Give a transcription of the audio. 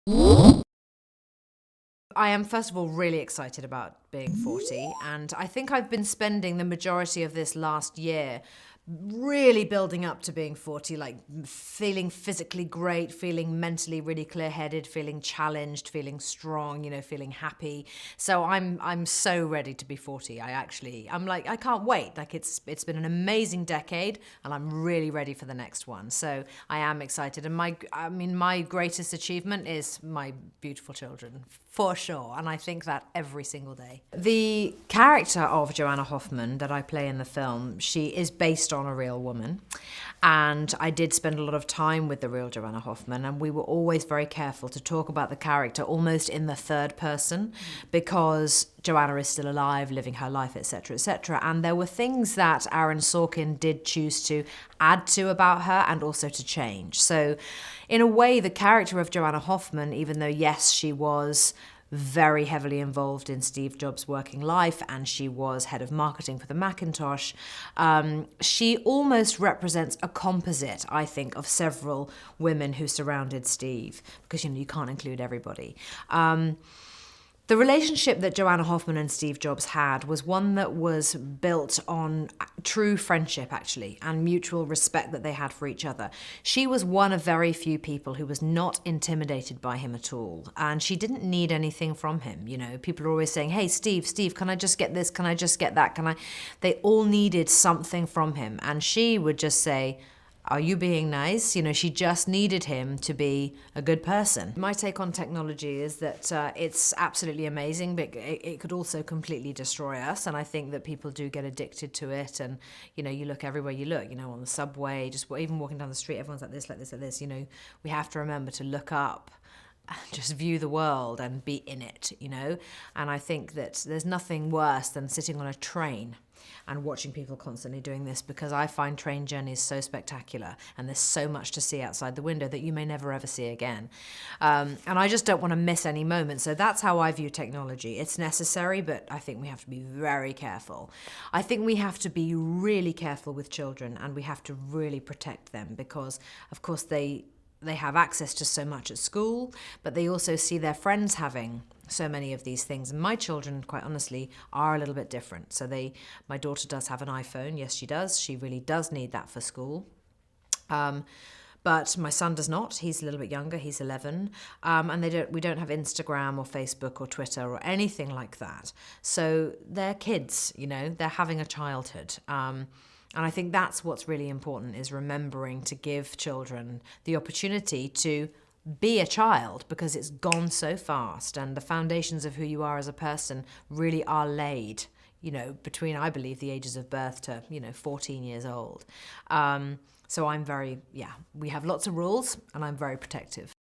I am, first of all, really excited about being 40, and I think I've been spending the majority of this last year really building up to being 40, like feeling physically great, feeling mentally really clear-headed, feeling challenged, feeling strong, feeling happy. So I'm so ready to be 40. I'm like, I can't wait. Like it's been an amazing decade, and I'm really ready for the next one. So I am excited. And my greatest achievement is my beautiful children, for sure. And I think that every single day. The character of Joanna Hoffman that I play in the film, she is based on a real woman. And I did spend a lot of time with the real Joanna Hoffman, and we were always very careful to talk about the character almost in the third person, because Joanna is still alive, living her life, etc., etc. And there were things that Aaron Sorkin did choose to add to about her and also to change. So in a way, the character of Joanna Hoffman, even though, yes, she was very heavily involved in Steve Jobs' working life, and she was head of marketing for the Macintosh. She almost represents a composite, I think, of several women who surrounded Steve, because you can't include everybody. The relationship that Joanna Hoffman and Steve Jobs had was one that was built on true friendship, actually, and mutual respect that they had for each other. She was one of very few people who was not intimidated by him at all, and she didn't need anything from him. People are always saying, "Hey, Steve, can I just get this? Can I just get that? Can I?" They all needed something from him, and she would just say, "Are you being nice?" She just needed him to be a good person. My take on technology is that it's absolutely amazing, but it could also completely destroy us. And I think that people do get addicted to it. And, you look everywhere you look, on the subway, just even walking down the street, everyone's like this, like this, like this. We have to remember to look up and just view the world and be in it, And I think that there's nothing worse than sitting on a train and watching people constantly doing this, because I find train journeys so spectacular, and there's so much to see outside the window that you may never ever see again. And I just don't want to miss any moment. So that's how I view technology. It's necessary, but I think we have to be very careful. I think we have to be really careful with children, and we have to really protect them, because, of course, they have access to so much at school, but they also see their friends having so many of these things. And my children, quite honestly, are a little bit different. So my daughter does have an iPhone. Yes, she does. She really does need that for school. But my son does not. He's a little bit younger. He's 11. And we don't have Instagram or Facebook or Twitter or anything like that. So they're kids, they're having a childhood. And I think that's what's really important, is remembering to give children the opportunity to be a child, because it's gone so fast, and the foundations of who you are as a person really are laid, between, I believe, the ages of birth to, 14 years old. So we have lots of rules, and I'm very protective.